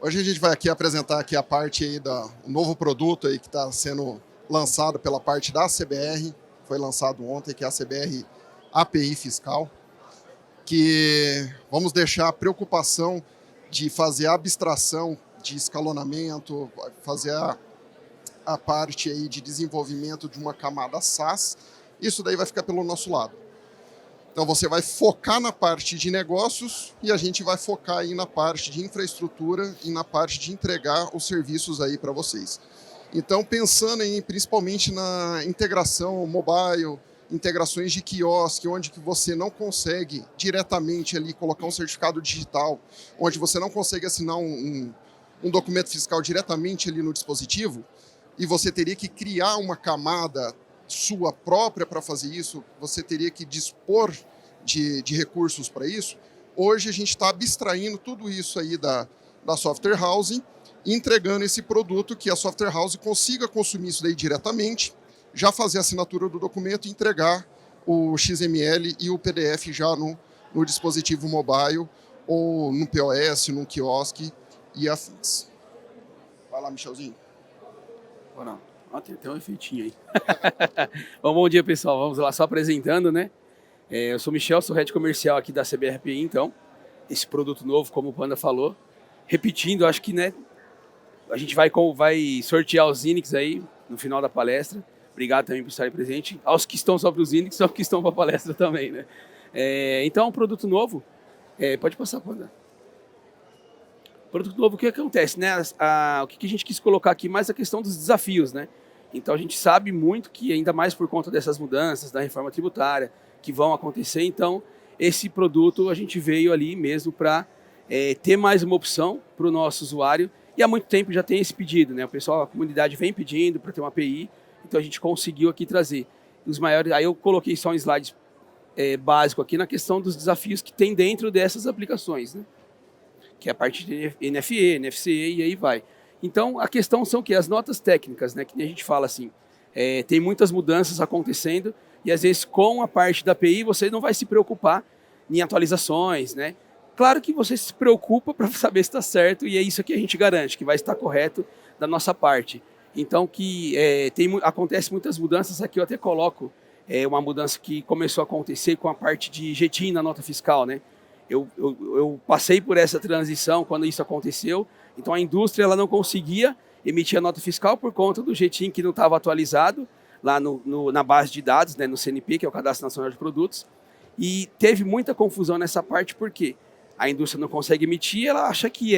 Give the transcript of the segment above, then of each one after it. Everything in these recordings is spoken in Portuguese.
Hoje a gente vai aqui apresentar aqui a parte aí o novo produto aí que está sendo lançado pela parte da CBR, foi lançado ontem, que é a CBR API Fiscal, que vamos deixar a preocupação de fazer a abstração de escalonamento, fazer a parte aí de desenvolvimento de uma camada SaaS, isso daí vai ficar pelo nosso lado. Então você vai focar na parte de negócios e a gente vai focar aí na parte de infraestrutura e na parte de entregar os serviços aí para vocês. Então pensando em principalmente na integração mobile, integrações de quiosque, onde que você não consegue diretamente ali colocar um certificado digital, onde você não consegue assinar um documento fiscal diretamente ali no dispositivo, e você teria que criar uma camada sua própria para fazer isso, você teria que dispor de recursos para isso. Hoje a gente está abstraindo tudo isso aí da software house, entregando esse produto que a software house consiga consumir isso daí diretamente, já fazer a assinatura do documento e entregar o XML e o PDF já no dispositivo mobile ou no POS, no quiosque e afins. Vai lá, Michelzinho. Bora. Tem até um efeitinho aí. Bom dia, pessoal. Vamos lá, só apresentando, né? Eu sou o Michel, sou head comercial aqui da CBR API, então. Esse produto novo, como o Panda falou. Repetindo, acho que, né? A gente vai sortear os Zinix aí no final da palestra. Obrigado também por estarem presentes. Aos que estão só para os Zinix, aos que estão para a palestra também, né? Então, um produto novo. Pode passar, Panda. Produto novo, o que acontece, né? O que a gente quis colocar aqui mais a questão dos desafios, né? Então a gente sabe muito que ainda mais por conta dessas mudanças da reforma tributária que vão acontecer, então esse produto a gente veio ali mesmo para ter mais uma opção para o nosso usuário e há muito tempo já tem esse pedido, né? O pessoal, a comunidade vem pedindo para ter uma API, então a gente conseguiu aqui trazer os maiores. Aí eu coloquei só um slide básico aqui na questão dos desafios que tem dentro dessas aplicações, né? Que é a parte de NFE, NFCE e aí vai. Então, a questão são que as notas técnicas, né, que a gente fala assim, tem muitas mudanças acontecendo e às vezes com a parte da API você não vai se preocupar em atualizações, né? Claro que você se preocupa para saber se está certo e é isso que a gente garante, que vai estar correto da nossa parte. Então, acontece muitas mudanças, aqui eu até coloco uma mudança que começou a acontecer com a parte de JETIN na nota fiscal, né? Eu passei por essa transição quando isso aconteceu, então a indústria ela não conseguia emitir a nota fiscal por conta do JETIN que não estava atualizado lá na base de dados, né, no CNP, que é o Cadastro Nacional de Produtos, e teve muita confusão nessa parte porque a indústria não consegue emitir, ela acha que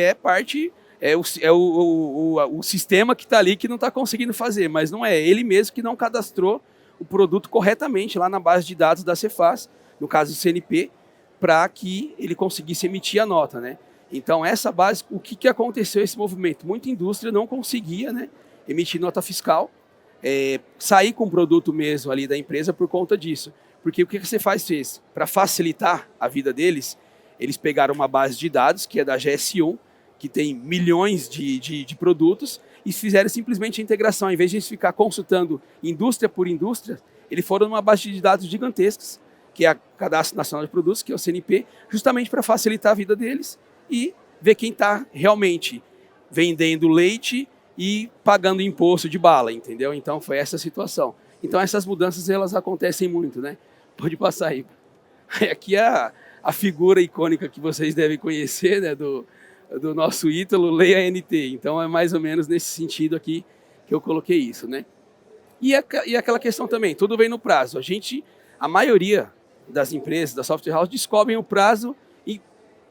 o sistema que está ali que não está conseguindo fazer, mas não é, ele mesmo que não cadastrou o produto corretamente lá na base de dados da Cefaz, no caso do CNP, para que ele conseguisse emitir a nota, né? Então, essa base, o que aconteceu esse movimento? Muita indústria não conseguia, né, emitir nota fiscal, sair com o produto mesmo ali da empresa por conta disso. Porque o que você fez? Para facilitar a vida deles, eles pegaram uma base de dados, que é da GS1, que tem milhões de produtos, e fizeram simplesmente a integração. Ao invés de eles ficar consultando indústria por indústria, eles foram numa base de dados gigantescas, que é o Cadastro Nacional de Produtos, que é o CNP, justamente para facilitar a vida deles e ver quem está realmente vendendo leite e pagando imposto de bala, entendeu? Então, foi essa a situação. Então, essas mudanças, elas acontecem muito, né? Pode passar aí. Aqui é a figura icônica que vocês devem conhecer, né? Do nosso Ítalo, Leia NT. Então, é mais ou menos nesse sentido aqui que eu coloquei isso, né? E aquela questão também, tudo vem no prazo. A maioria das empresas, da software house, descobrem o prazo e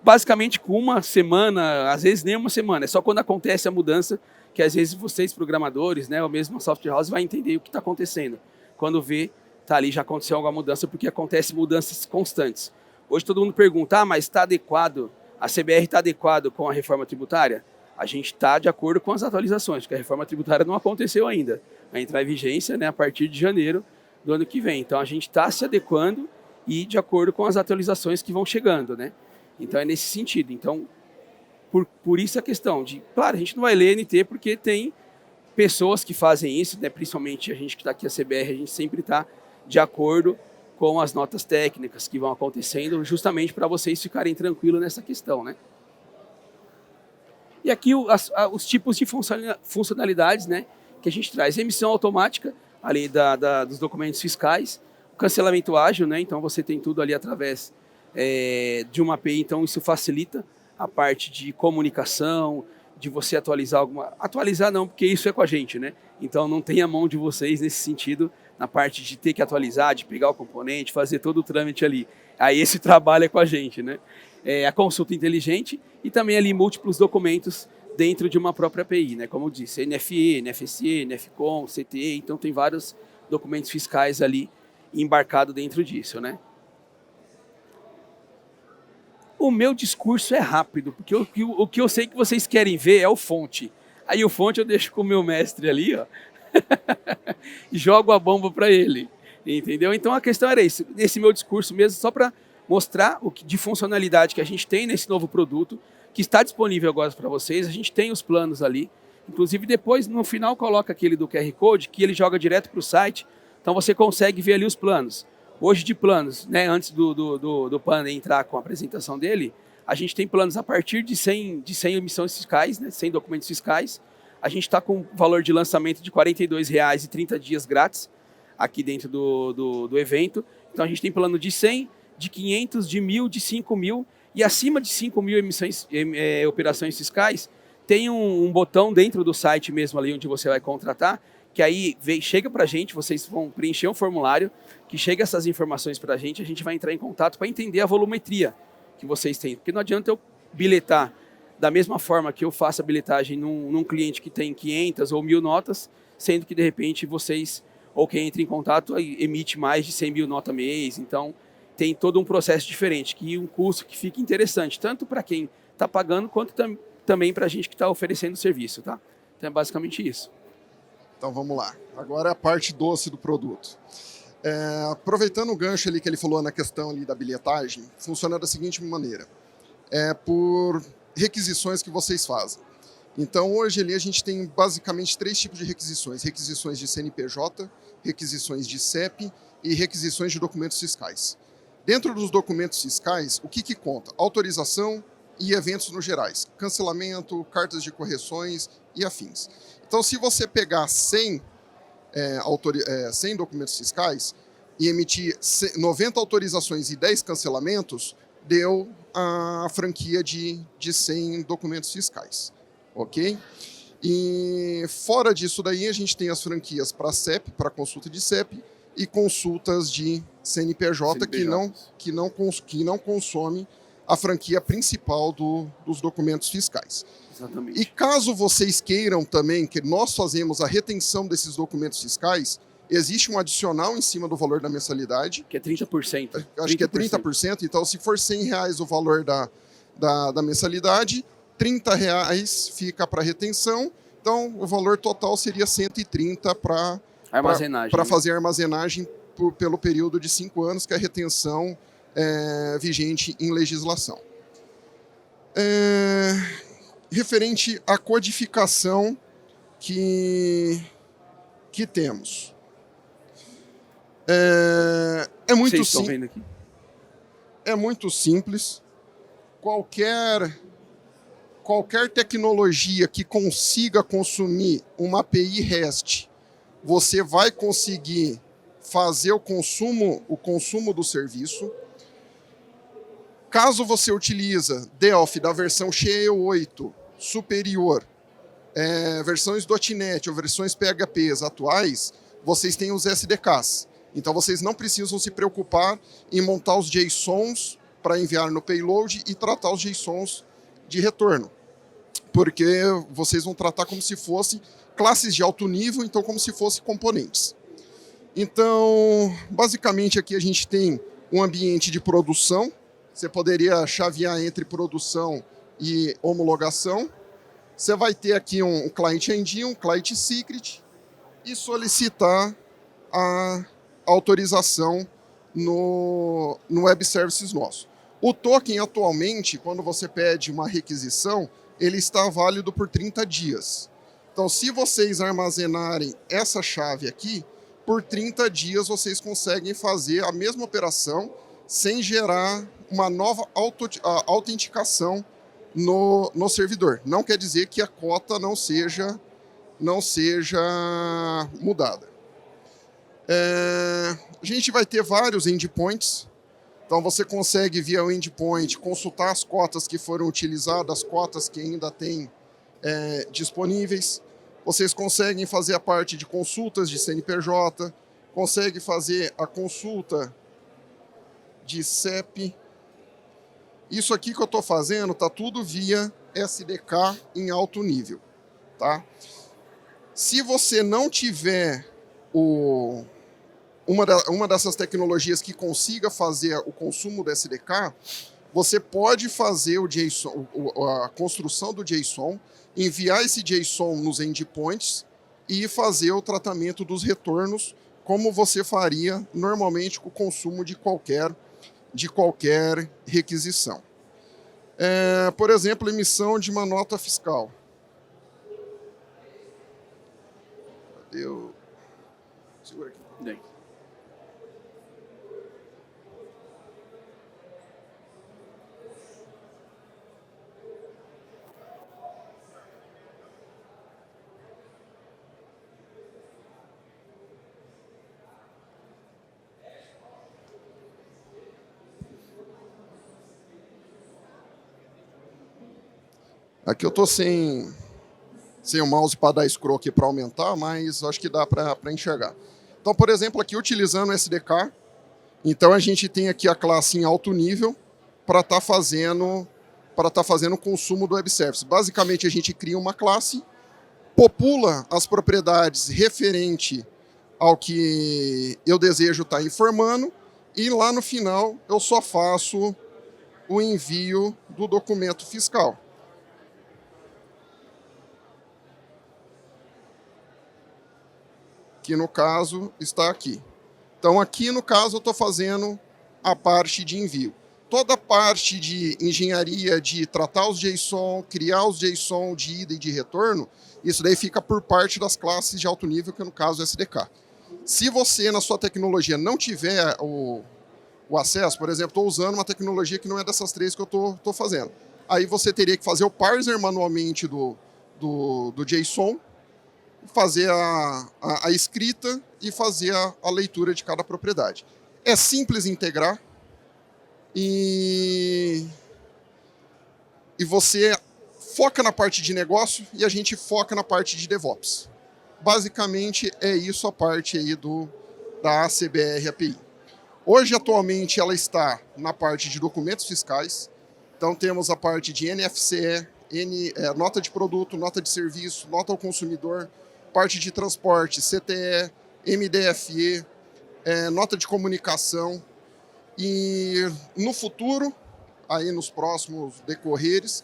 basicamente com uma semana, às vezes nem uma semana, é só quando acontece a mudança que às vezes vocês programadores, né, ou mesmo a software house vai entender o que está acontecendo. Quando vê, tá ali, já aconteceu alguma mudança, porque acontece mudanças constantes. Hoje todo mundo pergunta, mas está adequado, a CBR está adequado com a reforma tributária? A gente está de acordo com as atualizações, porque a reforma tributária não aconteceu ainda. Vai entrar em vigência, né, a partir de janeiro do ano que vem. Então a gente está se adequando e de acordo com as atualizações que vão chegando, né? Então é nesse sentido. Então, por isso a questão de, claro, a gente não vai ler NT porque tem pessoas que fazem isso, né? Principalmente a gente que está aqui, a CBR, a gente sempre está de acordo com as notas técnicas que vão acontecendo, justamente para vocês ficarem tranquilos nessa questão, né? E aqui os tipos de funcionalidades, né, que a gente traz. Emissão automática, ali dos documentos fiscais, cancelamento ágil, né, então você tem tudo ali através de uma API, então isso facilita a parte de comunicação, de você atualizar alguma... Atualizar não, porque isso é com a gente, né? Então não tem a mão de vocês nesse sentido, na parte de ter que atualizar, de pegar o componente, fazer todo o trâmite ali. Aí esse trabalho é com a gente, né? A consulta inteligente e também ali múltiplos documentos dentro de uma própria API, né? Como eu disse, NFE, NFSE, NFCOM, CTE, então tem vários documentos fiscais ali embarcado dentro disso, né? O meu discurso é rápido, porque o que eu sei que vocês querem ver é o fonte. Aí o fonte eu deixo com o meu mestre ali, ó, e jogo a bomba para ele, entendeu? Então a questão era isso, esse meu discurso mesmo, só para mostrar o que de funcionalidade que a gente tem nesse novo produto, que está disponível agora para vocês, a gente tem os planos ali, inclusive depois no final coloca aquele do QR Code, que ele joga direto para o site, então você consegue ver ali os planos. Hoje de planos, né, antes do Pan entrar com a apresentação dele, a gente tem planos a partir de 100 emissões fiscais, né, 100 documentos fiscais. A gente está com valor de lançamento de R$ 42,00 e 30 dias grátis aqui dentro do evento. Então a gente tem plano de 100, de 500, de 1.000, de 5.000 e acima de 5.000 operações fiscais, tem um botão dentro do site mesmo ali onde você vai contratar, que aí chega para a gente, vocês vão preencher um formulário, que chega essas informações para a gente vai entrar em contato para entender a volumetria que vocês têm. Porque não adianta eu bilhetar da mesma forma que eu faço a bilhetagem num cliente que tem 500 ou 1.000 notas, sendo que de repente vocês, ou quem entra em contato, emite mais de 100.000 notas mês. Então tem todo um processo diferente, que um custo que fica interessante, tanto para quem está pagando, quanto também para a gente que está oferecendo o serviço, tá? Então é basicamente isso. Então vamos lá. Agora é a parte doce do produto. Aproveitando o gancho ali que ele falou na questão ali da bilhetagem, funciona da seguinte maneira. Por requisições que vocês fazem. Então hoje ali a gente tem basicamente 3 tipos de requisições. Requisições de CNPJ, requisições de CEP e requisições de documentos fiscais. Dentro dos documentos fiscais, o que conta? Autorização e eventos no gerais. Cancelamento, cartas de correções e afins. Então, se você pegar 100 documentos fiscais e emitir 90 autorizações e 10 cancelamentos, deu a franquia de 100 documentos fiscais, ok? E fora disso daí, a gente tem as franquias para CEP, para consulta de CEP, e consultas de CNPJ que não consome a franquia principal dos documentos fiscais. Exatamente. E caso vocês queiram também que nós fazemos a retenção desses documentos fiscais, existe um adicional em cima do valor da mensalidade. Que é 30%. Acho que é 30%. Então, se for R$100 o valor da mensalidade, R$30 fica para retenção. Então, o valor total seria 130 para fazer a armazenagem pelo período de 5 anos, que é a retenção vigente em legislação. Referente à codificação que temos. É muito simples. Qualquer tecnologia que consiga consumir uma API REST, você vai conseguir fazer o consumo do serviço. Caso você utiliza Delphi da versão Shell 8 superior, versões .NET ou versões PHP atuais, vocês têm os SDKs. Então vocês não precisam se preocupar em montar os JSONs para enviar no payload e tratar os JSONs de retorno. Porque vocês vão tratar como se fosse classes de alto nível, então como se fossem componentes. Então, basicamente aqui a gente tem um ambiente de produção. Você poderia chavear entre produção e homologação. Você vai ter aqui um client ID, um client secret e solicitar a autorização no Web Services nosso. O token atualmente, quando você pede uma requisição, ele está válido por 30 dias. Então, se vocês armazenarem essa chave aqui, por 30 dias vocês conseguem fazer a mesma operação sem gerar uma nova autenticação no servidor. Não quer dizer que a cota não seja mudada. A gente vai ter vários endpoints. Então você consegue, via o endpoint, consultar as cotas que foram utilizadas, as cotas que ainda tem disponíveis. Vocês conseguem fazer a parte de consultas de CNPJ, consegue fazer a consulta de CEP. Isso aqui que eu estou fazendo está tudo via SDK em alto nível. Tá? Se você não tiver uma dessas tecnologias que consiga fazer o consumo do SDK, você pode fazer o JSON, a construção do JSON, enviar esse JSON nos endpoints e fazer o tratamento dos retornos, como você faria normalmente com o consumo de qualquer requisição. Por exemplo, emissão de uma nota fiscal. Segura aqui. Bem. Aqui eu estou sem o mouse para dar scroll aqui para aumentar, mas acho que dá para enxergar. Então, por exemplo, aqui utilizando o SDK, então a gente tem aqui a classe em alto nível para estar fazendo o consumo do web service. Basicamente, a gente cria uma classe, popula as propriedades referente ao que eu desejo estar informando e lá no final eu só faço o envio do documento fiscal. Que no caso está aqui. Então aqui no caso eu estou fazendo a parte de envio. Toda a parte de engenharia de tratar os JSON, criar os JSON de ida e de retorno, isso daí fica por parte das classes de alto nível, que no caso é o SDK. Se você na sua tecnologia não tiver o acesso, por exemplo, estou usando uma tecnologia que não é dessas três que eu estou fazendo. Aí você teria que fazer o parser manualmente do JSON, fazer a escrita e fazer a leitura de cada propriedade. É simples integrar e você foca na parte de negócio e a gente foca na parte de DevOps. Basicamente é isso a parte aí da ACBR API. Hoje, atualmente, ela está na parte de documentos fiscais. Então temos a parte de NFCE, nota de produto, nota de serviço, nota ao consumidor, parte de transporte, CTE, MDFE, nota de comunicação. E no futuro, aí nos próximos decorreres,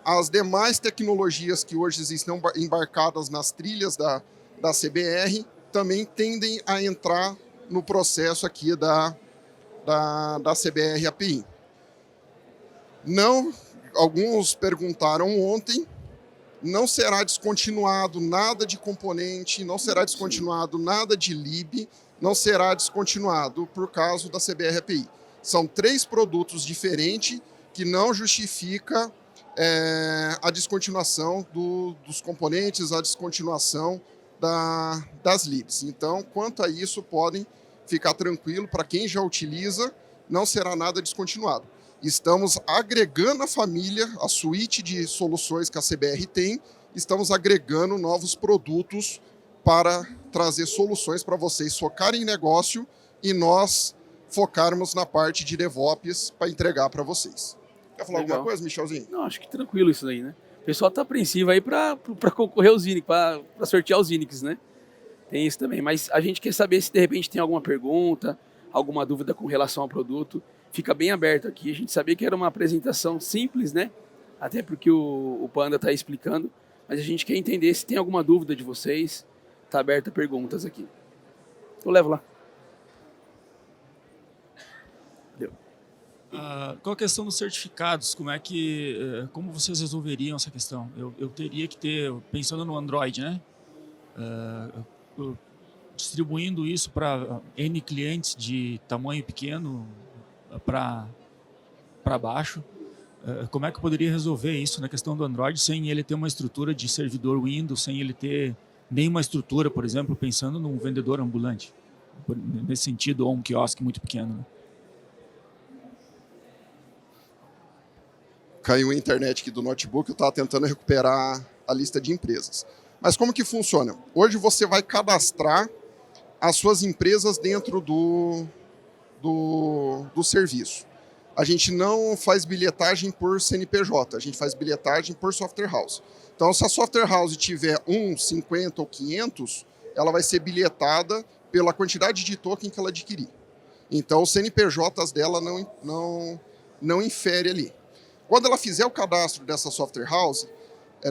as demais tecnologias que hoje estão embarcadas nas trilhas da CBR também tendem a entrar no processo aqui da CBR API. Alguns perguntaram ontem, não será descontinuado nada de componente, não será descontinuado nada de lib, não será descontinuado por causa da CBR API. São 3 produtos diferentes que não justifica a descontinuação dos componentes, a descontinuação das libs. Então, quanto a isso, podem ficar tranquilo, para quem já utiliza, não será nada descontinuado. Estamos agregando a família, a suíte de soluções que a CBR tem, estamos agregando novos produtos para trazer soluções para vocês focarem em negócio e nós focarmos na parte de DevOps para entregar para vocês. Quer falar alguma coisa, Michelzinho? Não, acho que tranquilo isso daí, né? O pessoal tá apreensivo aí para concorrer aos Zinix, para sortear os Zinix, né? Tem isso também, mas a gente quer saber se de repente tem alguma pergunta, alguma dúvida com relação ao produto. Fica bem aberto aqui. A gente sabia que era uma apresentação simples, né? Até porque o Panda está explicando. Mas a gente quer entender se tem alguma dúvida de vocês. Está aberta a perguntas aqui. Eu levo lá. Deu. Com a questão dos certificados, como vocês resolveriam essa questão? Eu teria que ter, pensando no Android, né? Distribuindo isso para N clientes de tamanho pequeno para baixo, Como é que eu poderia resolver isso na questão do Android sem ele ter uma estrutura de servidor Windows, sem ele ter nenhuma estrutura, por exemplo, pensando num vendedor ambulante, nesse sentido, ou um quiosque muito pequeno, né? Caiu a internet aqui do notebook, eu estava tentando recuperar a lista de empresas. Mas como que funciona? Hoje você vai cadastrar as suas empresas dentro do serviço. A gente não faz bilhetagem por CNPJ, a gente faz bilhetagem por software house. Então, se a software house tiver 1, 50 ou 500, ela vai ser bilhetada pela quantidade de token que ela adquirir. Então, os CNPJs dela não infere ali. Quando ela fizer o cadastro dessa software house,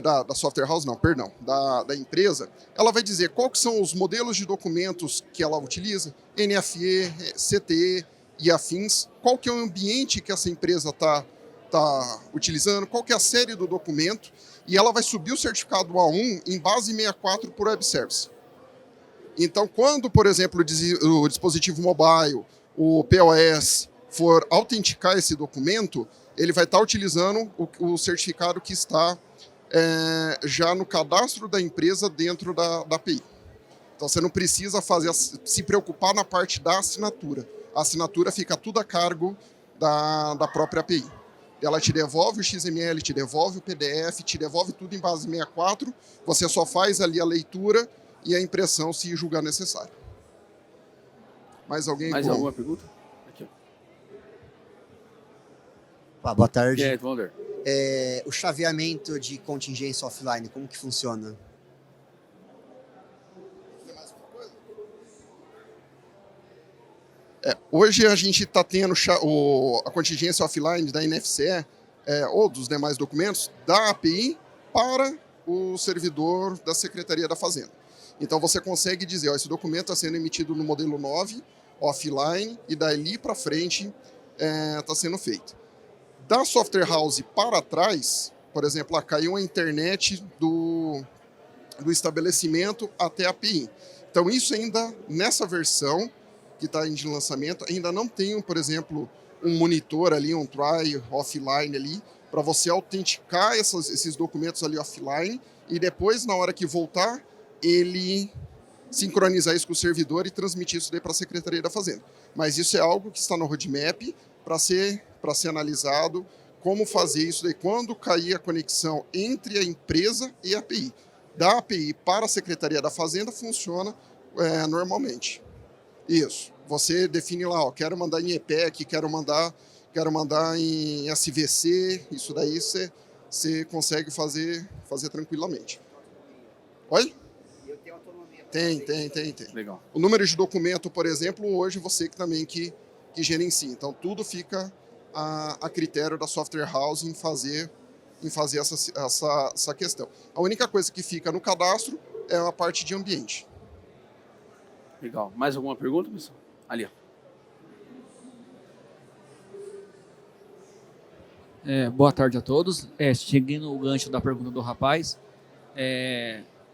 da software house não, perdão, da empresa, ela vai dizer quais que são os modelos de documentos que ela utiliza, NFE, CTE e afins, qual que é o ambiente que essa empresa está utilizando, qual que é a série do documento, e ela vai subir o certificado A1 em base 64 por web service. Então, quando, por exemplo, o dispositivo mobile, o POS, for autenticar esse documento, ele vai estar utilizando o certificado que está já no cadastro da empresa dentro da API. Então, você não precisa se preocupar na parte da assinatura. A assinatura fica tudo a cargo da própria API. Ela te devolve o XML, te devolve o PDF, te devolve tudo em base 64, você só faz ali a leitura e a impressão se julgar necessário. Mais alguém? Mais alguma pergunta? Aqui, Opa, boa tarde. Wander. O chaveamento de contingência offline, como que funciona? Hoje a gente está tendo a contingência offline da NFCE ou dos demais documentos da API para o servidor da Secretaria da Fazenda. Então você consegue dizer, esse documento está sendo emitido no modelo 9, offline, e dali para frente está sendo feito. Da software house para trás, por exemplo, caiu a internet do estabelecimento até a API. Então isso ainda, nessa versão que está em lançamento, ainda não tem, por exemplo, um monitor ali, um try offline ali, para você autenticar esses documentos ali offline e depois, na hora que voltar, ele sincronizar isso com o servidor e transmitir isso daí para a Secretaria da Fazenda. Mas isso é algo que está no roadmap para ser analisado, como fazer isso daí quando cair a conexão entre a empresa e a API. Da API para a Secretaria da Fazenda funciona normalmente. Isso. Você define lá, quero mandar em EPEC, quero mandar em SVC, isso daí você consegue fazer tranquilamente. Oi? Tem. Legal. O número de documento, por exemplo, hoje você que gerencia. Então, tudo fica a critério da software house em fazer essa questão. A única coisa que fica no cadastro é a parte de ambiente. Legal. Mais alguma pergunta, pessoal? Ali, ó. Boa tarde a todos. Seguindo o gancho da pergunta do rapaz,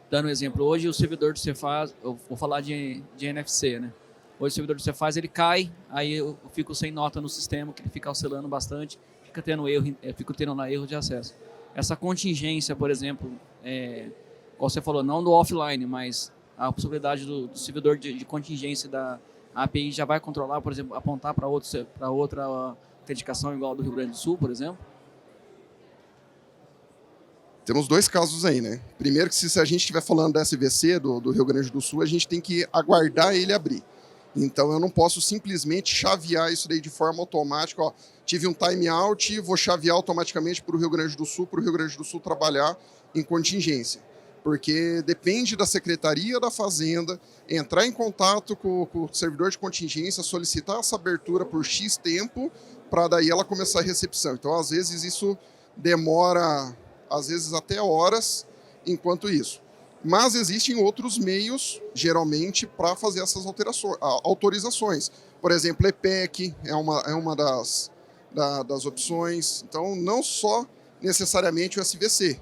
dando um exemplo, hoje o servidor do Cefaz, eu vou falar de NFC, né? Hoje o servidor do Cefaz, ele cai, aí eu fico sem nota no sistema, que ele fica oscilando bastante, fico tendo erro de acesso. Essa contingência, por exemplo, como você falou, não do offline, mas a possibilidade do servidor de contingência da API já vai controlar, por exemplo, apontar para outra autenticação igual a do Rio Grande do Sul, por exemplo? Temos dois casos aí, né? Primeiro que se a gente estiver falando da SVC do Rio Grande do Sul, a gente tem que aguardar ele abrir. Então eu não posso simplesmente chavear isso daí de forma automática. Ó, tive um timeout, vou chavear automaticamente para o Rio Grande do Sul trabalhar em contingência. Porque depende da Secretaria da Fazenda entrar em contato com o servidor de contingência, solicitar essa abertura por X tempo, para daí ela começar a recepção. Então, às vezes, isso demora, às vezes até horas, enquanto isso. Mas existem outros meios, geralmente, para fazer essas autorizações. Por exemplo, EPEC é uma das opções. Então, não só necessariamente o SVC.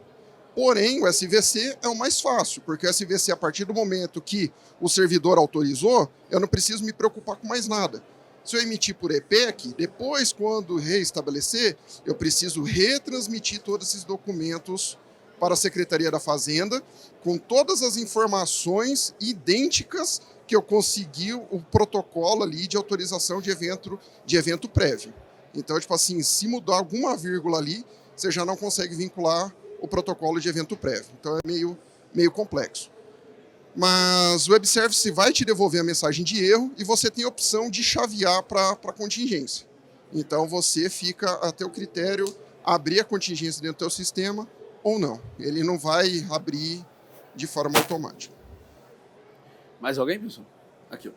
Porém, o SVC é o mais fácil, porque o SVC, a partir do momento que o servidor autorizou, eu não preciso me preocupar com mais nada. Se eu emitir por EPEC, depois, quando reestabelecer, eu preciso retransmitir todos esses documentos para a Secretaria da Fazenda, com todas as informações idênticas que eu consegui o protocolo ali de autorização de evento prévio. Então, tipo assim, se mudar alguma vírgula ali, você já não consegue vincular o protocolo de evento prévio. Então, é meio complexo. Mas o Web Service vai te devolver a mensagem de erro e você tem a opção de chavear para contingência. Então, você fica a teu critério abrir a contingência dentro do teu sistema ou não. Ele não vai abrir de forma automática. Mais alguém, pessoal? Aqui, ó.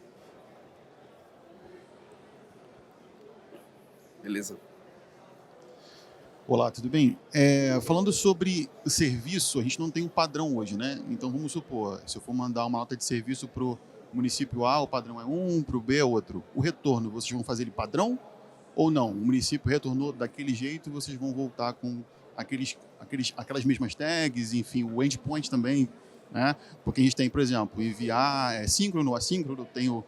Beleza. Olá, tudo bem? Falando sobre o serviço, a gente não tem um padrão hoje, né? Então, vamos supor, se eu for mandar uma nota de serviço para o município A, o padrão é um, para o B é outro. O retorno, vocês vão fazer ele padrão ou não? O município retornou daquele jeito e vocês vão voltar com aquelas mesmas tags, enfim, o endpoint também, né? Porque a gente tem, por exemplo, enviar síncrono, assíncrono, tem o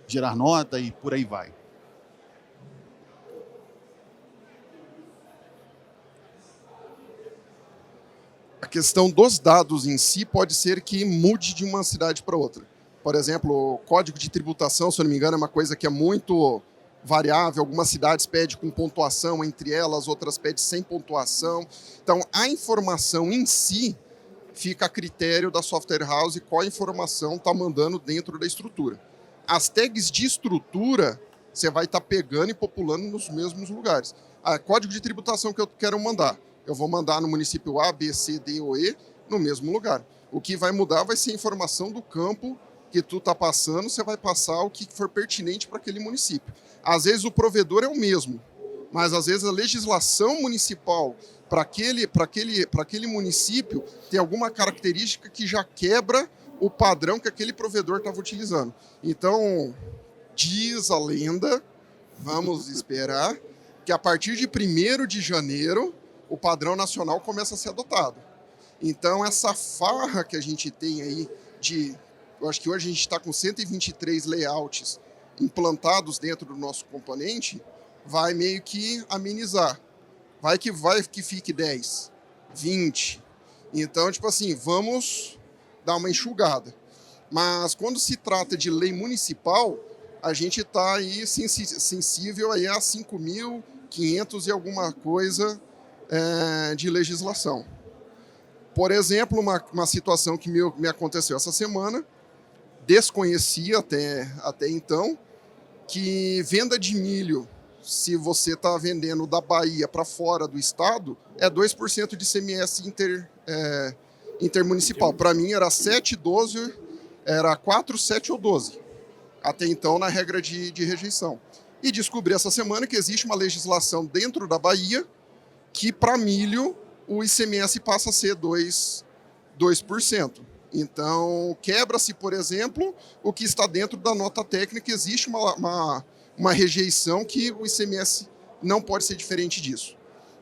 gerar nota e por aí vai. A questão dos dados em si pode ser que mude de uma cidade para outra. Por exemplo, o código de tributação, se eu não me engano, é uma coisa que é muito variável. Algumas cidades pedem com pontuação entre elas, outras pedem sem pontuação. Então, a informação em si fica a critério da software house qual informação está mandando dentro da estrutura. As tags de estrutura, você vai estar pegando e populando nos mesmos lugares. Código de tributação que eu quero mandar, eu vou mandar no município A, B, C, D ou E, no mesmo lugar. O que vai mudar vai ser a informação do campo que tu está passando, você vai passar o que for pertinente para aquele município. Às vezes o provedor é o mesmo, mas às vezes a legislação municipal para aquele município tem alguma característica que já quebra o padrão que aquele provedor estava utilizando. Então, diz a lenda, vamos esperar, que a partir de 1º de janeiro, o padrão nacional começa a ser adotado. Então, essa farra que a gente tem aí eu acho que hoje a gente está com 123 layouts implantados dentro do nosso componente, vai meio que amenizar. Vai que fique 10, 20. Então, tipo assim, vamos dar uma enxugada. Mas quando se trata de lei municipal, a gente está aí sensível aí a 5.500 e alguma coisa de legislação. Por exemplo, uma situação que me aconteceu essa semana, desconhecia até então, que venda de milho, se você está vendendo da Bahia para fora do estado, é 2% de ICMS intermunicipal. Para mim era 7, 12, era 4, 7 ou 12. Até então, na regra de rejeição. E descobri essa semana que existe uma legislação dentro da Bahia que, para milho, o ICMS passa a ser 2%. Então, quebra-se, por exemplo, o que está dentro da nota técnica. Existe uma rejeição que o ICMS não pode ser diferente disso.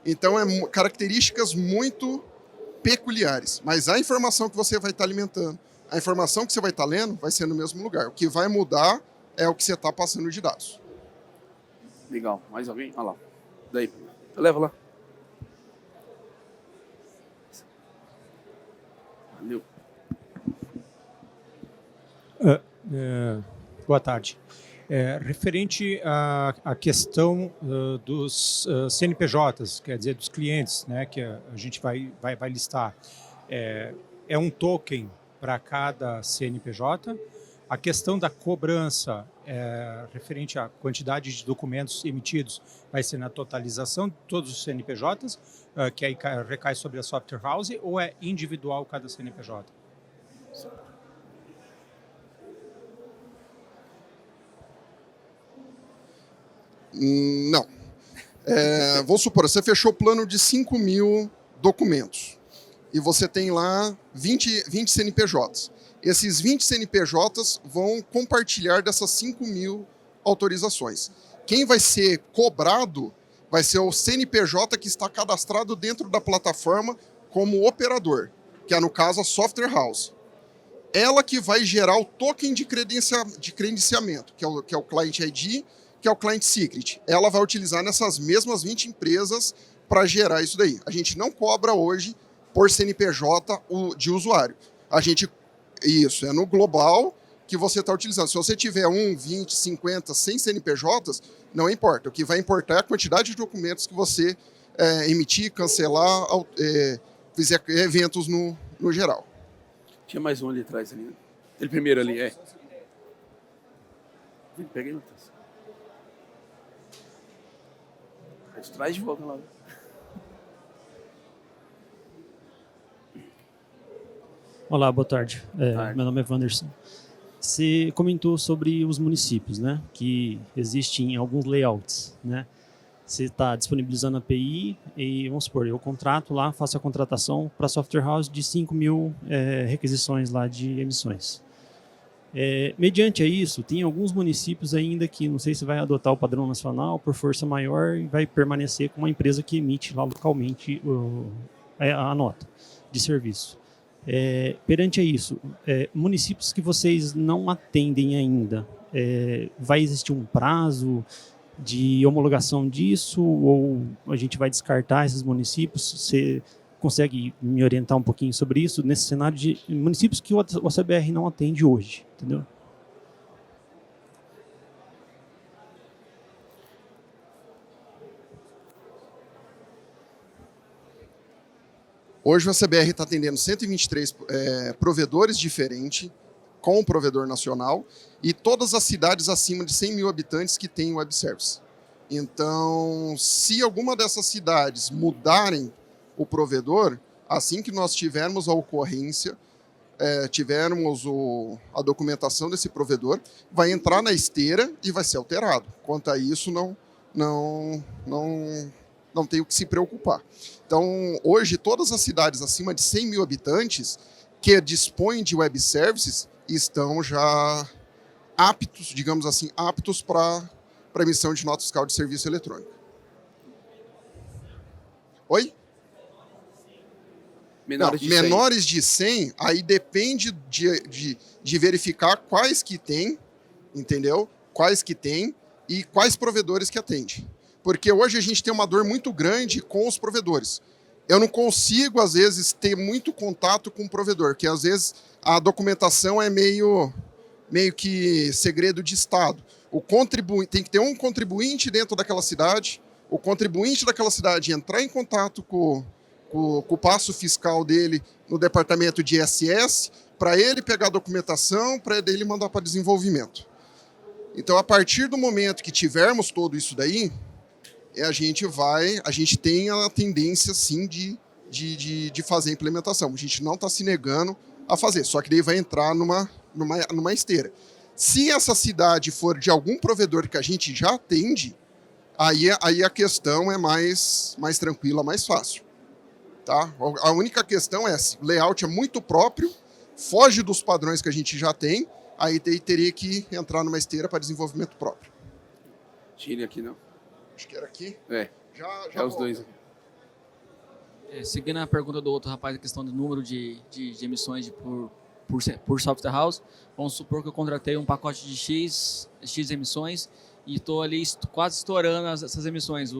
Então, características muito peculiares. Mas a informação que você vai estar alimentando, a informação que você vai estar lendo, vai ser no mesmo lugar. O que vai mudar é o que você está passando de dados. Legal. Mais alguém? Olha lá. Daí, leva lá. Valeu. Boa tarde. Referente à questão dos CNPJs, quer dizer, dos clientes, né, que a gente vai listar, é um token para cada CNPJ. A questão da cobrança, referente à quantidade de documentos emitidos, vai ser na totalização de todos os CNPJs, que aí recai sobre a software house, ou é individual cada CNPJ? Não. Vamos supor, você fechou o plano de 5.000 documentos e você tem lá 20 CNPJs. Esses 20 CNPJs vão compartilhar dessas 5.000 autorizações. Quem vai ser cobrado vai ser o CNPJ que está cadastrado dentro da plataforma como operador, que é, no caso, a software house. Ela que vai gerar o token de credenciamento, que é o Client ID, que é o Client Secret. Ela vai utilizar nessas mesmas 20 empresas para gerar isso daí. A gente não cobra hoje por CNPJ de usuário. Isso, é no global que você está utilizando. Se você tiver 1, 20, 50, 100 CNPJs, não importa. O que vai importar é a quantidade de documentos que você emitir, cancelar, fizer eventos no geral. Tinha mais um ali atrás. Ali. Ele primeiro ali, Peguei no texto. Traz de volta lá. Olá, boa tarde. Meu nome é Wanderson. Você comentou sobre os municípios, né? Que existem alguns layouts, né? Você está disponibilizando a API e, vamos supor, eu contrato lá, faço a contratação para a software house de 5.000 requisições lá de emissões. Mediante a isso, tem alguns municípios ainda que não sei se vai adotar o padrão nacional por força maior e vai permanecer com uma empresa que emite lá localmente a nota de serviço. Perante a isso, municípios que vocês não atendem ainda, vai existir um prazo de homologação disso ou a gente vai descartar esses municípios? Você consegue me orientar um pouquinho sobre isso nesse cenário de municípios que o OCBR não atende hoje, entendeu? Hoje o OCBR está atendendo 123 provedores diferentes, com o provedor nacional, e todas as cidades acima de 100 mil habitantes que têm web service. Então, se alguma dessas cidades mudarem o provedor, assim que nós tivermos a ocorrência, tivermos a documentação desse provedor, vai entrar na esteira e vai ser alterado. Quanto a isso, não tem o que se preocupar. Então, hoje, todas as cidades acima de 100 mil habitantes que dispõem de web services estão já aptos, digamos assim, para emissão de nota fiscal de serviço eletrônico. Oi? Menores de 100, aí depende de verificar quais que tem, entendeu? Quais que tem e quais provedores que atende. Porque hoje a gente tem uma dor muito grande com os provedores. Eu não consigo, às vezes, ter muito contato com o provedor, porque às vezes a documentação é meio que segredo de Estado. Tem que ter um contribuinte dentro daquela cidade, o contribuinte daquela cidade entrar em contato com o passo fiscal dele no departamento de ISS, para ele pegar a documentação, para ele mandar para desenvolvimento. Então, a partir do momento que tivermos tudo isso daí, a gente tem a tendência, sim, de fazer a implementação. A gente não está se negando a fazer, só que daí vai entrar numa esteira. Se essa cidade for de algum provedor que a gente já atende, aí a questão é mais tranquila, mais fácil. Tá? A única questão é se o layout é muito próprio, foge dos padrões que a gente já tem, aí teria que entrar numa esteira para desenvolvimento próprio. Tire aqui, não. Acho que era aqui. Já os dois. Seguindo a pergunta do outro rapaz, a questão do número de emissões por software house, vamos supor que eu contratei um pacote de X emissões e estou ali quase estourando essas emissões.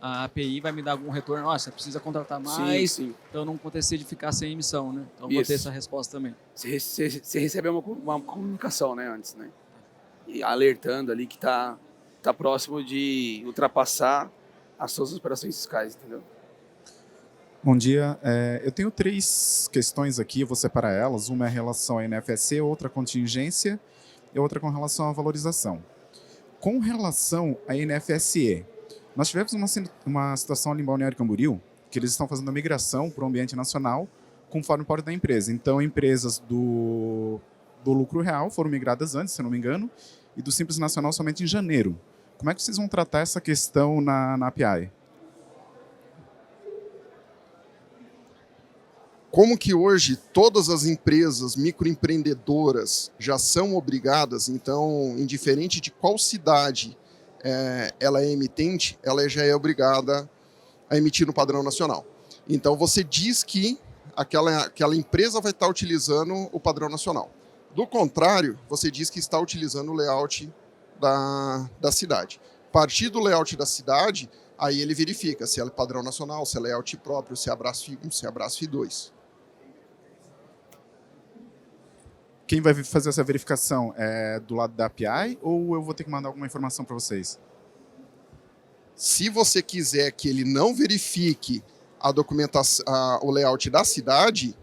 A API vai me dar algum retorno, você precisa contratar mais, sim. Então não acontecer de ficar sem emissão, né? Então Isso. vou ter essa resposta também. Você recebe uma comunicação, né, antes, né? E alertando ali que tá próximo de ultrapassar as suas operações fiscais, entendeu? Bom dia. Eu tenho 3 questões aqui, eu vou separar elas. Uma é em relação à NFSE, outra à contingência e outra com relação à valorização. Com relação à NFSE, nós tivemos uma situação ali em Balneário Camboriú, que eles estão fazendo a migração para o ambiente nacional conforme o porte da empresa. Então, empresas do lucro real foram migradas antes, se eu não me engano, e do Simples Nacional somente em janeiro. Como é que vocês vão tratar essa questão na API? Como que hoje todas as empresas microempreendedoras já são obrigadas, então, indiferente de qual cidade ela é emitente, ela já é obrigada a emitir no padrão nacional. Então, você diz que aquela empresa vai estar utilizando o padrão nacional. Do contrário, você diz que está utilizando o layout da cidade. A partir do layout da cidade, aí ele verifica se é padrão nacional, se é layout próprio, se é Abraço FI1, se é Abraço FI2. Quem vai fazer essa verificação é do lado da API ou eu vou ter que mandar alguma informação para vocês? Se você quiser que ele não verifique a documentação, o layout da cidade,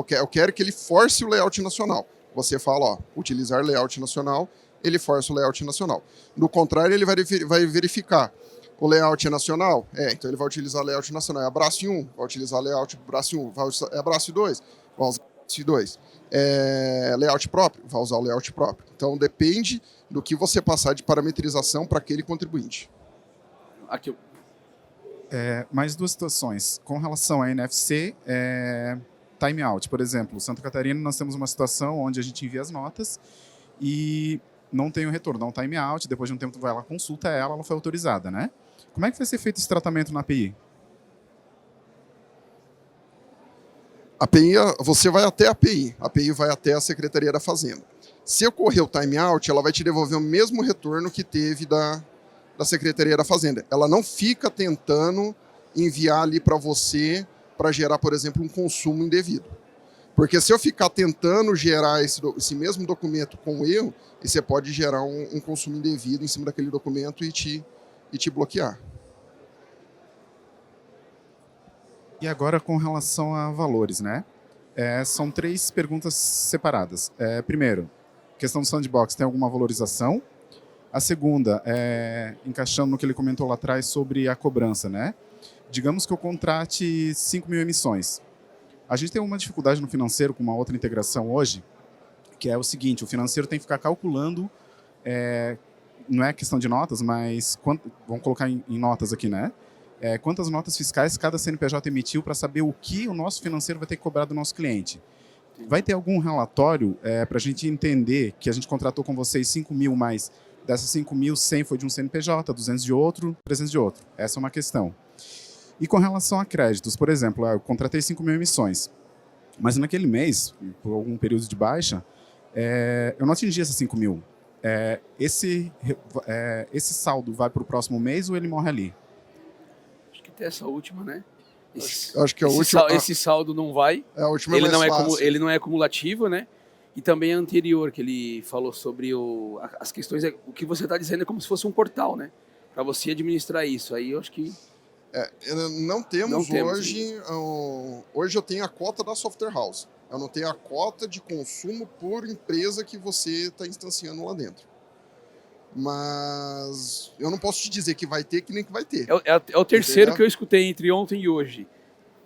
eu quero que ele force o layout nacional. Você fala, ó, utilizar layout nacional, ele força o layout nacional. Do contrário, ele vai verificar. O layout é nacional? Então ele vai utilizar layout nacional. É Abraço 1, vai utilizar layout Abraço 1. É Abraço 2, vai usar Abraço 2. É layout próprio, vai usar o layout próprio. Então depende do que você passar de parametrização para aquele contribuinte. Aqui. Mais duas situações. Com relação a NFC, timeout. Por exemplo, Santa Catarina, nós temos uma situação onde a gente envia as notas e não tem o retorno, dá um timeout, depois de um tempo tu vai lá, consulta ela foi autorizada, né? Como é que vai ser feito esse tratamento na API? A API, você vai até a API vai até a Secretaria da Fazenda. Se ocorrer o timeout, ela vai te devolver o mesmo retorno que teve da Secretaria da Fazenda. Ela não fica tentando enviar ali para você para gerar, por exemplo, um consumo indevido. Porque se eu ficar tentando gerar esse mesmo documento com erro, você pode gerar um consumo indevido em cima daquele documento e te bloquear. E agora com relação a valores, né? São 3 perguntas separadas. Primeiro, questão do sandbox, tem alguma valorização? A segunda, encaixando no que ele comentou lá atrás sobre a cobrança, né? Digamos que eu contrate 5.000 emissões. A gente tem uma dificuldade no financeiro com uma outra integração hoje, que é o seguinte, o financeiro tem que ficar calculando, não é questão de notas, mas vamos colocar em notas aqui, né? Quantas notas fiscais cada CNPJ emitiu para saber o que o nosso financeiro vai ter que cobrar do nosso cliente. Vai ter algum relatório para a gente entender que a gente contratou com vocês 5.000, mas dessas 5.000, 100 foi de um CNPJ, 200 de outro, 300 de outro? Essa é uma questão. E com relação a créditos, por exemplo, eu contratei 5.000 emissões, mas naquele mês, por algum período de baixa, eu não atingi essas 5.000. Esse saldo vai para o próximo mês ou ele morre ali? Acho que até essa última, né? Acho que a última... Esse saldo não vai. A última ele, mais fácil. Ele não é acumulativo, né? E também a anterior, que ele falou sobre as questões... O que você está dizendo é como se fosse um portal, né? Para você administrar isso. Aí eu acho que... Não temos hoje... Hoje eu tenho a cota da software house. Eu não tenho a cota de consumo por empresa que você está instanciando lá dentro. Mas eu não posso te dizer que vai ter, que nem que vai ter. É o terceiro que eu escutei entre ontem e hoje.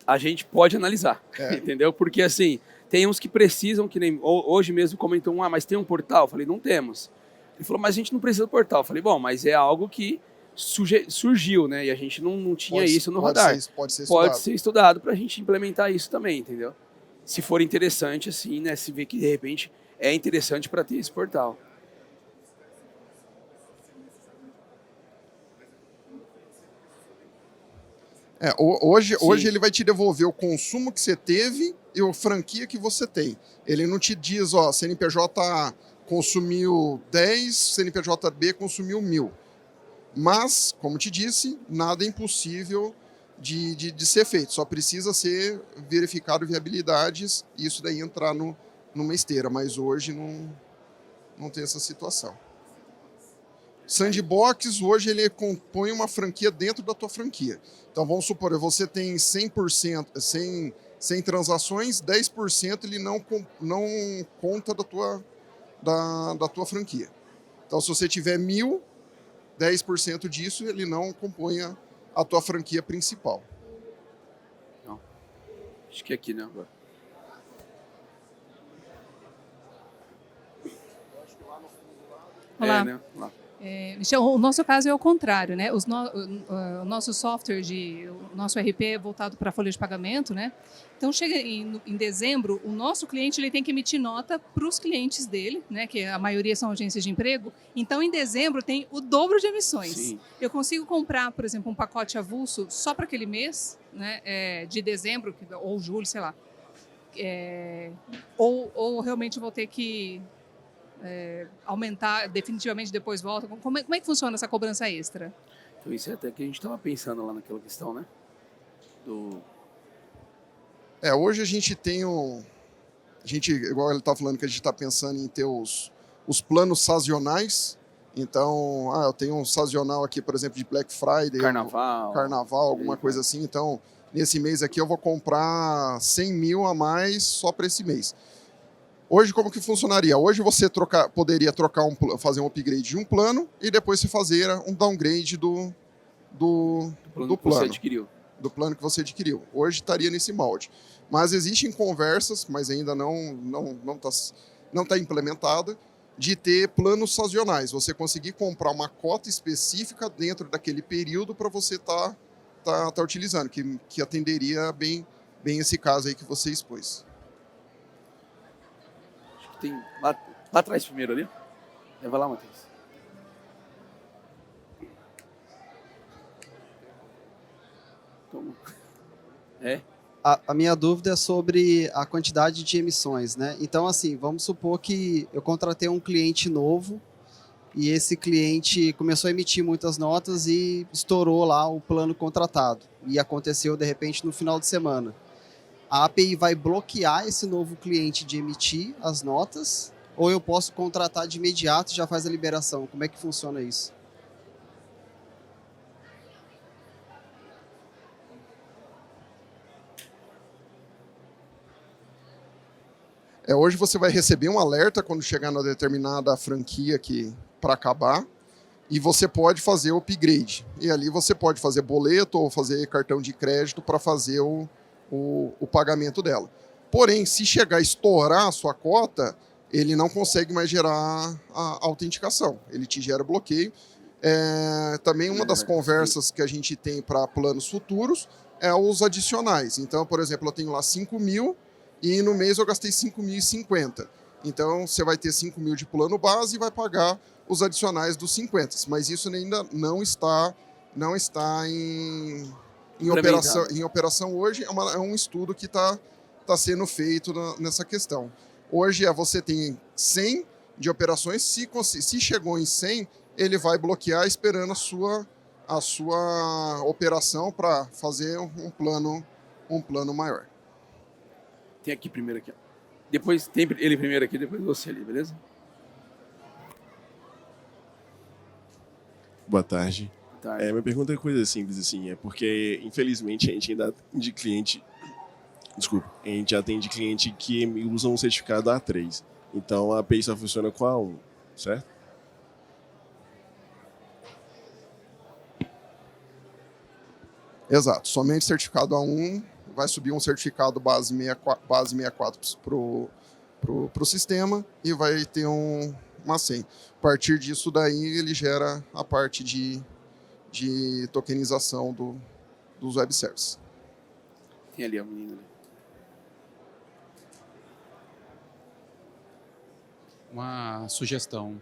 A gente pode analisar, entendeu? Porque assim, tem uns que precisam, que nem hoje mesmo comentou mas tem um portal? Eu falei, não temos. Ele falou, mas a gente não precisa do portal. Eu falei, bom, mas é algo que surgiu, né? E a gente não tinha isso no radar. Pode ser estudado para a gente implementar isso também, entendeu? Se for interessante, assim, né? Se vê que de repente é interessante para ter esse portal. Hoje ele vai te devolver o consumo que você teve e a franquia que você tem. Ele não te diz, CNPJ A consumiu 10, CNPJ B consumiu 1.000. Mas, como te disse, nada é impossível de ser feito. Só precisa ser verificado viabilidades e isso daí entrar numa esteira. Mas hoje não tem essa situação. Sandbox, hoje, ele compõe uma franquia dentro da tua franquia. Então, vamos supor, você tem 100%, 100 transações, 10% ele não conta da tua franquia. Então, se você tiver 1.000, 10% disso, ele não compõe a tua franquia principal. Não. Acho que aqui, né? Olá. Né? Lá. O nosso caso é o contrário, né? O nosso software, o nosso RP é voltado para a folha de pagamento, né? Então, chega em dezembro, o nosso cliente ele tem que emitir nota para os clientes dele, né? Que a maioria são agências de emprego. Então, em dezembro, tem o dobro de emissões. Sim. Eu consigo comprar, por exemplo, um pacote avulso só para aquele mês, né? De dezembro, ou julho, sei lá. Ou realmente vou ter que aumentar definitivamente depois volta? Como é que funciona essa cobrança extra? Então isso é até que a gente estava pensando lá naquela questão, né? Hoje a gente tem igual ele está falando que a gente está pensando em ter os planos sazonais. Então, eu tenho um sazonal aqui, por exemplo, de Black Friday, Carnaval, alguma coisa assim. Então, nesse mês aqui eu vou comprar 100 mil a mais só para esse mês. Hoje, como que funcionaria? Hoje você poderia fazer um upgrade de um plano e depois você fazer um downgrade do plano. Que você adquiriu. Do plano que você adquiriu. Hoje estaria nesse molde. Mas existem conversas, mas ainda não está implementada, de ter planos sazonais. Você conseguir comprar uma cota específica dentro daquele período para você tá utilizando, que atenderia bem esse caso aí que você expôs. Acho que tem lá atrás primeiro ali. Vai lá, Matheus. A minha dúvida é sobre a quantidade de emissões, né? Então, assim, vamos supor que eu contratei um cliente novo e esse cliente começou a emitir muitas notas e estourou lá o plano contratado. E aconteceu, de repente, no final de semana. A API vai bloquear esse novo cliente de emitir as notas ou eu posso contratar de imediato e já faz a liberação? Como é que funciona isso? Hoje você vai receber um alerta quando chegar na determinada franquia para acabar e você pode fazer o upgrade. E ali você pode fazer boleto ou fazer cartão de crédito para fazer o pagamento dela. Porém, se chegar a estourar a sua cota, ele não consegue mais gerar a autenticação. Ele te gera bloqueio. Também uma das conversas que a gente tem para planos futuros é os adicionais. Então, por exemplo, eu tenho lá 5 mil e no mês eu gastei 5.050. Então, você vai ter 5 mil de plano base e vai pagar os adicionais dos 50. Mas isso ainda não está em operação hoje. É um estudo que está sendo feito nessa questão. Hoje você tem 100 de operações. Se chegou em 100, ele vai bloquear esperando a sua operação para fazer um plano maior. Tem aqui primeiro aqui. Depois tem ele primeiro aqui, depois você ali, beleza? Boa tarde. Boa tarde. Minha pergunta é coisa simples, assim, porque infelizmente a gente ainda atende cliente. Desculpa, a gente atende cliente que usa um certificado A3. Então a API só funciona com A1, certo? Exato, somente certificado A1. Vai subir um certificado base 64 para o sistema e vai ter uma senha. A partir disso daí ele gera a parte de tokenização dos web services. Tem ali a menina ali. Uma sugestão.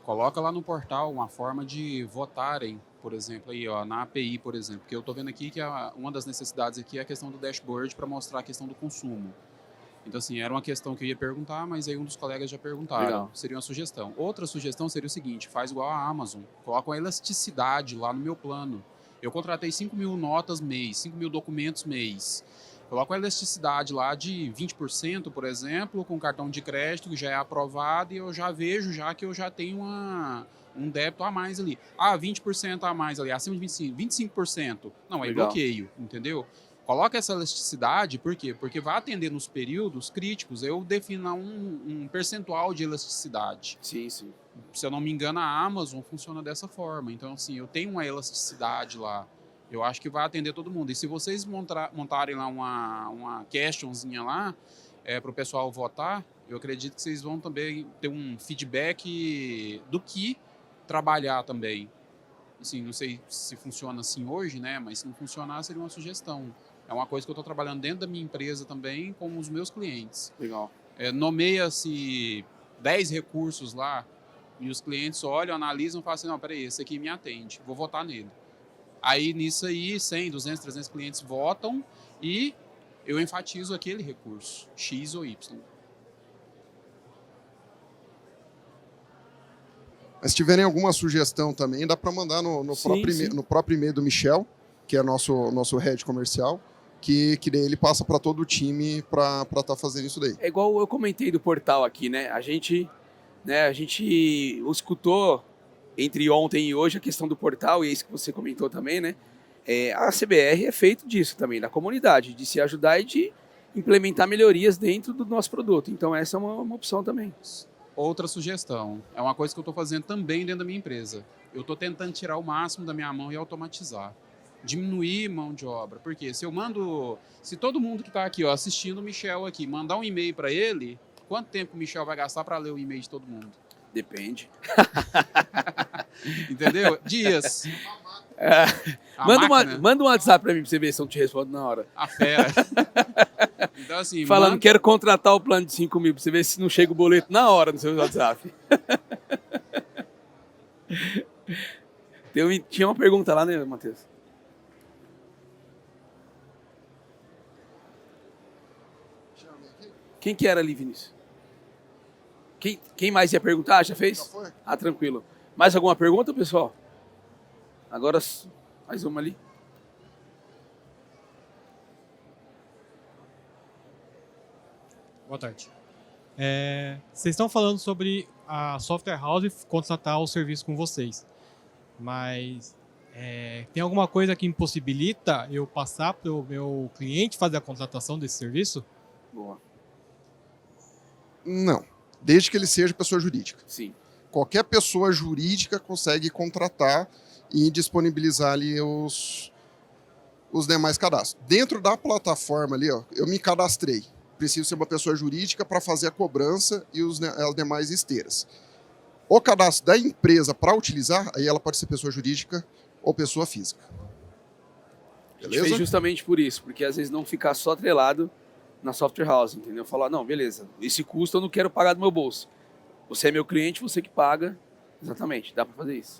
Coloca lá no portal uma forma de votarem, por exemplo, aí, na API, por exemplo. Porque eu estou vendo aqui que uma das necessidades aqui é a questão do dashboard para mostrar a questão do consumo. Então, assim, era uma questão que eu ia perguntar, mas aí um dos colegas já perguntaram. Legal. Seria uma sugestão. Outra sugestão seria o seguinte, faz igual a Amazon. Coloca uma elasticidade lá no meu plano. Eu contratei 5 mil notas mês, 5 mil documentos mês. Coloca uma elasticidade lá de 20%, por exemplo, com cartão de crédito que já é aprovado e eu já vejo já que eu já tenho um débito a mais ali. 20% a mais ali, acima de 25%. Não, aí bloqueio, entendeu? Coloca essa elasticidade, por quê? Porque vai atender nos períodos críticos, eu defino um percentual de elasticidade. Sim, sim. Se eu não me engano, a Amazon funciona dessa forma. Então, assim, eu tenho uma elasticidade lá. Eu acho que vai atender todo mundo. E se vocês montarem lá uma questionzinha lá, para o pessoal votar, eu acredito que vocês vão também ter um feedback do que trabalhar também. Assim, não sei se funciona assim hoje, né? Mas se não funcionar, seria uma sugestão. É uma coisa que eu estou trabalhando dentro da minha empresa também com os meus clientes. Legal. Nomeia-se 10 recursos lá e os clientes olham, analisam e falam assim, não, peraí, esse aqui me atende, vou votar nele. Aí, nisso aí, 100, 200, 300 clientes votam e eu enfatizo aquele recurso, X ou Y. Mas se tiverem alguma sugestão também, dá para mandar no próprio e-mail do Michel, que é nosso head comercial, que daí ele passa para todo o time para estar fazendo isso daí. É igual eu comentei do portal aqui, né? A gente escutou entre ontem e hoje a questão do portal, e é isso que você comentou também, né? A CBR é feito disso também, da comunidade, de se ajudar e de implementar melhorias dentro do nosso produto. Então essa é uma opção também. Outra sugestão, é uma coisa que eu estou fazendo também dentro da minha empresa. Eu estou tentando tirar o máximo da minha mão e automatizar. Diminuir mão de obra. Porque se todo mundo que está aqui assistindo o Michel aqui, mandar um e-mail para ele, quanto tempo o Michel vai gastar para ler o e-mail de todo mundo? Depende. Entendeu? Dias. Manda um WhatsApp para mim para você ver se eu te respondo na hora. A fera. Então, assim, falando, quero contratar o plano de 5 mil, para você ver se não chega o boleto na hora no seu WhatsApp. Tinha uma pergunta lá, né, Matheus? Quem que era ali, Vinícius? Quem mais ia perguntar? Já fez? Já foi. Ah, tranquilo. Mais alguma pergunta, pessoal? Agora, mais uma ali. Boa tarde. Vocês estão falando sobre a Software House contratar o serviço com vocês, mas tem alguma coisa que impossibilita eu passar para o meu cliente fazer a contratação desse serviço? Boa. Não, desde que ele seja pessoa jurídica. Sim. Qualquer pessoa jurídica consegue contratar e disponibilizar ali os demais cadastros. Dentro da plataforma ali, eu me cadastrei. Preciso ser uma pessoa jurídica para fazer a cobrança e as demais esteiras. O cadastro da empresa para utilizar, aí ela pode ser pessoa jurídica ou pessoa física. Beleza? A gente fez justamente por isso, porque às vezes não ficar só atrelado na software house, entendeu? Falar, não, beleza, esse custo eu não quero pagar do meu bolso. Você é meu cliente, você que paga. Exatamente, dá para fazer isso.